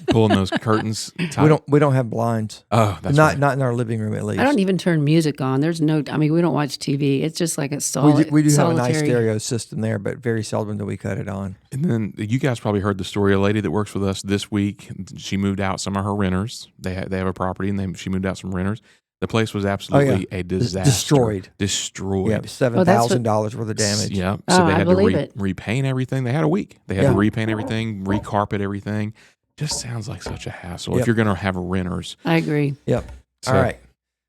Pulling those curtains tight. We don't have blinds. Oh, that's not in our living room, at least. I don't even turn music on. There's no. I mean, we don't watch TV. It's just like a solid. We do have a nice stereo system there, but very seldom do we cut it on. And then you guys probably heard the story. A lady that works with us this week, she moved out some of her renters. They have a property, and she moved out some renters. The place was absolutely a disaster. Destroyed. Yeah, $7,000 worth of damage. Yeah. So they had to repaint everything. They had a week. They had to repaint everything, recarpet everything. Just sounds like such a hassle if you're going to have renters. I agree. Yep. So, all right.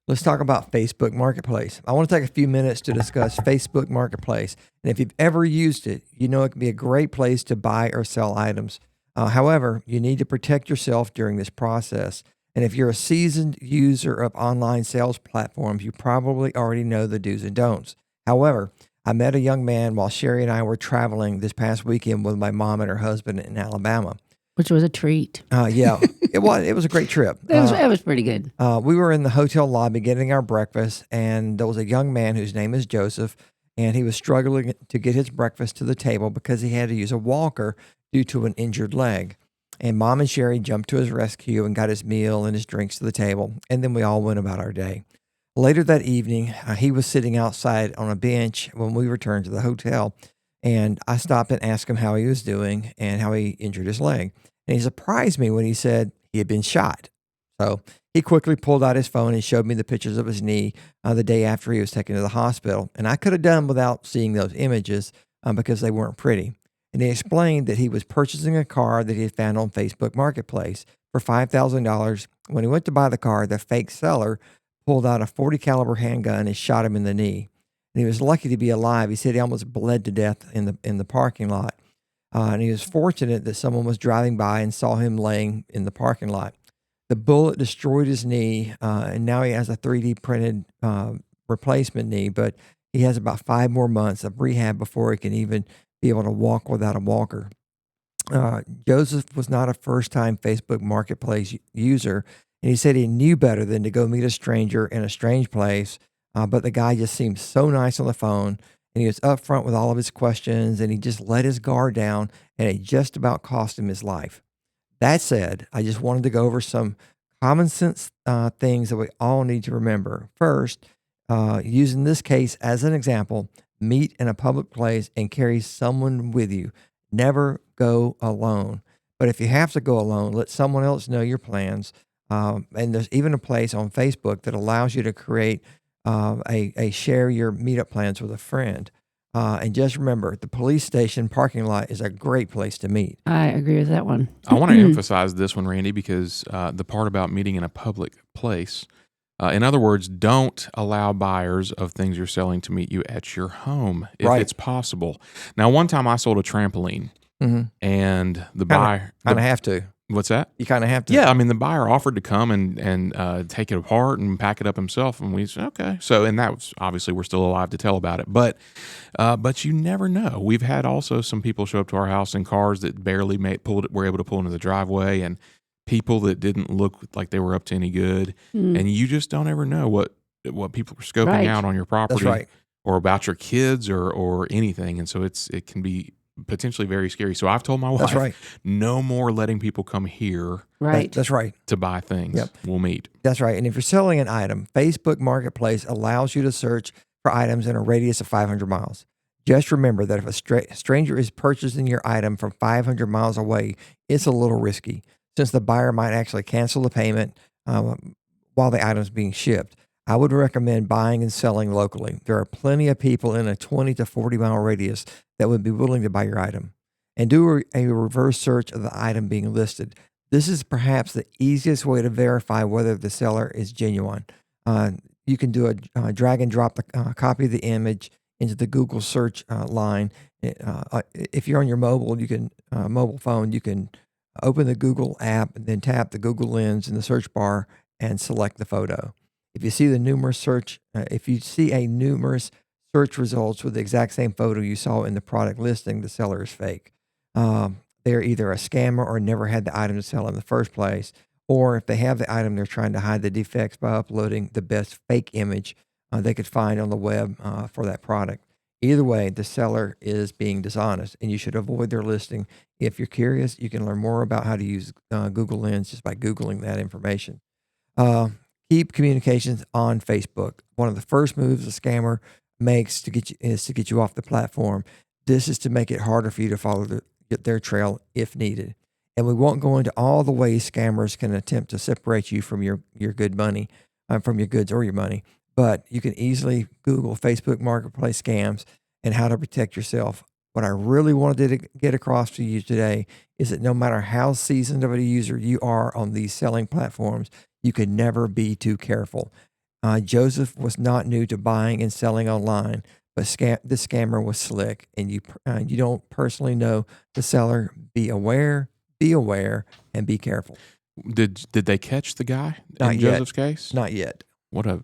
Let's talk about Facebook Marketplace. I want to take a few minutes to discuss Facebook Marketplace. And if you've ever used it, you know it can be a great place to buy or sell items. However, you need to protect yourself during this process. And if you're a seasoned user of online sales platforms, you probably already know the do's and don'ts. However, I met a young man while Sherry and I were traveling this past weekend with my mom and her husband in Alabama. Which was a treat. It was a great trip. It was pretty good. We were in the hotel lobby getting our breakfast, and there was a young man whose name is Joseph, and he was struggling to get his breakfast to the table because he had to use a walker due to an injured leg. And Mom and Sherry jumped to his rescue and got his meal and his drinks to the table, and then we all went about our day. Later that evening, he was sitting outside on a bench when we returned to the hotel, and I stopped and asked him how he was doing and how he injured his leg. And he surprised me when he said he had been shot. So he quickly pulled out his phone and showed me the pictures of his knee the day after he was taken to the hospital. And I could have done without seeing those images because they weren't pretty. And he explained that he was purchasing a car that he had found on Facebook Marketplace for $5,000. When he went to buy the car, the fake seller pulled out a .40 caliber handgun and shot him in the knee. And he was lucky to be alive. He said he almost bled to death in the parking lot. And he was fortunate that someone was driving by and saw him laying in the parking lot. The bullet destroyed his knee, and now he has a 3D printed replacement knee, but he has about 5 more months of rehab before he can even be able to walk without a walker. Joseph was not a first-time Facebook Marketplace user, and he said he knew better than to go meet a stranger in a strange place, but the guy just seemed so nice on the phone, and he was upfront with all of his questions, and he just let his guard down, and it just about cost him his life. That said, I just wanted to go over some common sense things that we all need to remember. First, using this case as an example, meet in a public place and carry someone with you. Never go alone. But if you have to go alone, let someone else know your plans. And there's even a place on Facebook that allows you to create a share your meetup plans with a friend. And just remember, the police station parking lot is a great place to meet. I agree with that one. I want to emphasize this one, Randy, because the part about meeting in a public place, in other words, don't allow buyers of things you're selling to meet you at your home if Right. it's possible. Now, one time I sold a trampoline, and the buyer, Kind of have to. what's that? You kind of have to. Yeah, I mean, the buyer offered to come and take it apart and pack it up himself, and we said okay. So, and that was obviously we're still alive to tell about it, but you never know. We've had also some people show up to our house in cars that barely were able to pull into the driveway, and people that didn't look like they were up to any good, and you just don't ever know what people are scoping Right. out on your property, That's right. or about your kids or anything, and so it can be potentially very scary. So I've told my wife, That's right. no more letting people come here Right. That's right. to buy things. Yep. We'll meet. That's right. And if you're selling an item, Facebook Marketplace allows you to search for items in a radius of 500 miles. Just remember that if a stranger is purchasing your item from 500 miles away, it's a little risky since the buyer might actually cancel the payment while the item is being shipped. I would recommend buying and selling locally. There are plenty of people in a 20 to 40 mile radius that would be willing to buy your item. And do a reverse search of the item being listed. This is perhaps the easiest way to verify whether the seller is genuine. You can do a drag and drop the copy of the image into the Google search line. If you're on your mobile, mobile phone, you can open the Google app and then tap the Google Lens in the search bar and select the photo. If you see numerous search results with the exact same photo you saw in the product listing, the seller is fake. They're either a scammer or never had the item to sell in the first place, or if they have the item, they're trying to hide the defects by uploading the best fake image they could find on the web for that product. Either way, the seller is being dishonest, and you should avoid their listing. If you're curious, you can learn more about how to use Google Lens just by Googling that information. Keep communications on Facebook. One of the first moves a scammer makes to get you off the platform. This is to make it harder for you to follow their trail if needed. And we won't go into all the ways scammers can attempt to separate you from your good money, from your goods or your money. But you can easily Google Facebook Marketplace scams and how to protect yourself. What I really wanted to get across to you today is that no matter how seasoned of a user you are on these selling platforms, you can never be too careful. Joseph was not new to buying and selling online, but this scammer was slick, and you don't personally know the seller. Be aware, and be careful. Did they catch the guy Not in yet. Joseph's case? Not yet. What a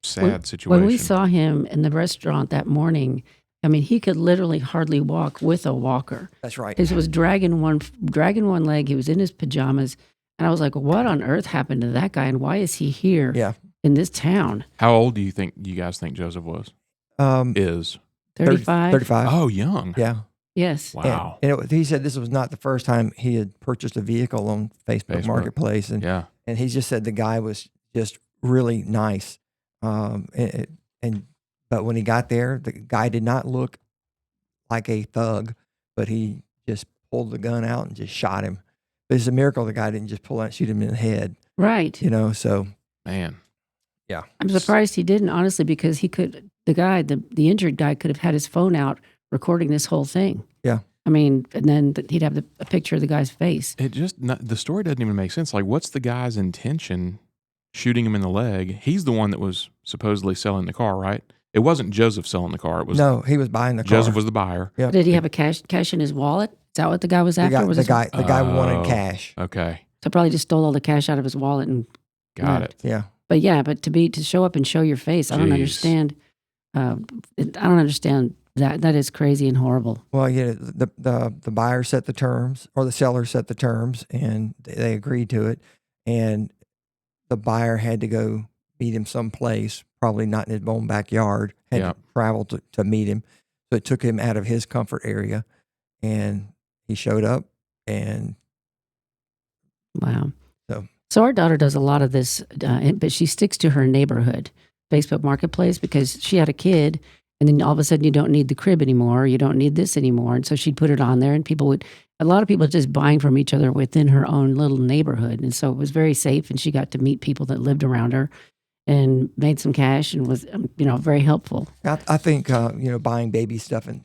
sad When situation. we saw him in the restaurant that morning, I mean, he could literally hardly walk with a walker. That's right. He was dragging one leg. He was in his pajamas. And I was like, what on earth happened to that guy? And why is he here Yeah. in this town? How old do you guys think Joseph was? Is 35? 35. Oh, young. Yeah. Yes. Wow. And he said this was not the first time he had purchased a vehicle on Facebook Marketplace. And Yeah. and he just said the guy was just really nice. But when he got there, the guy did not look like a thug, but he just pulled the gun out and just shot him. But it's a miracle the guy didn't just pull out and shoot him in the head, Right. so. Man. Yeah. I'm surprised he didn't, honestly, because the injured guy could have had his phone out recording this whole thing. Yeah. I mean, and then he'd have a picture of the guy's face. The story doesn't even make sense. Like, what's the guy's intention shooting him in the leg? He's the one that was supposedly selling the car, right? It wasn't Joseph selling the car. It was No, he was buying the car. Joseph was the buyer. Yeah. Did he have a cash in his wallet? Is that what the guy was after? The guy wanted cash. Okay. So probably just stole all the cash out of his wallet and Got it. Yeah. But to show up and show your face, I don't Jeez. understand. I don't understand that. That is crazy and horrible. Well, yeah, the buyer set the terms, or the seller set the terms, and they agreed to it. And the buyer had to go meet him someplace, probably not in his own backyard, had to travel to meet him. So it took him out of his comfort area, and he showed up, and Wow. So our daughter does a lot of this, but she sticks to her neighborhood Facebook Marketplace because she had a kid, and then all of a sudden you don't need the crib anymore. You don't need this anymore. And so she'd put it on there, and a lot of people just buying from each other within her own little neighborhood. And so it was very safe, and she got to meet people that lived around her. and made some cash and was, very helpful. I think, buying baby stuff and,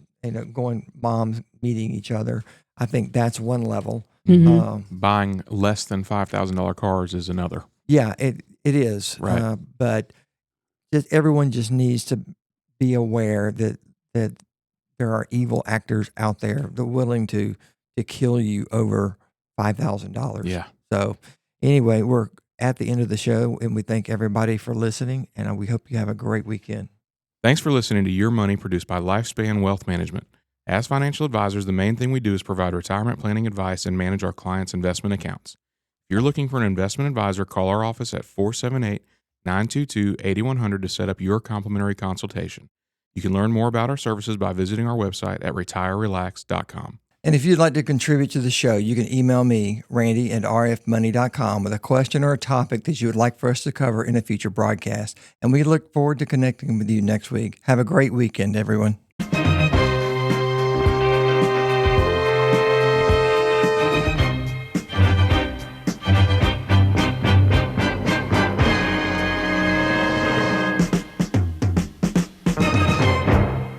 going moms meeting each other, I think that's one level. Mm-hmm. Buying less than $5,000 cars is another. Yeah, it is. Right. But everyone just needs to be aware that there are evil actors out there that are willing to kill you over $5,000. Yeah. So anyway, we're at the end of the show, and we thank everybody for listening, and we hope you have a great weekend. Thanks for listening to Your Money, produced by Lifespan Wealth Management. As financial advisors, the main thing we do is provide retirement planning advice and manage our clients' investment accounts. If you're looking for an investment advisor, call our office at 478-922-8100 to set up your complimentary consultation. You can learn more about our services by visiting our website at retirerelax.com. And if you'd like to contribute to the show, you can email me, randy@rfmoney.com, with a question or a topic that you would like for us to cover in a future broadcast. And we look forward to connecting with you next week. Have a great weekend, everyone.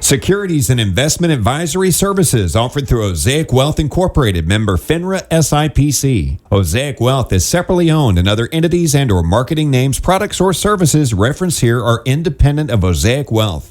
Securities and investment advisory services offered through Osaic Wealth Incorporated, member FINRA SIPC. Osaic Wealth is separately owned, and other entities and or marketing names, products, or services referenced here are independent of Osaic Wealth.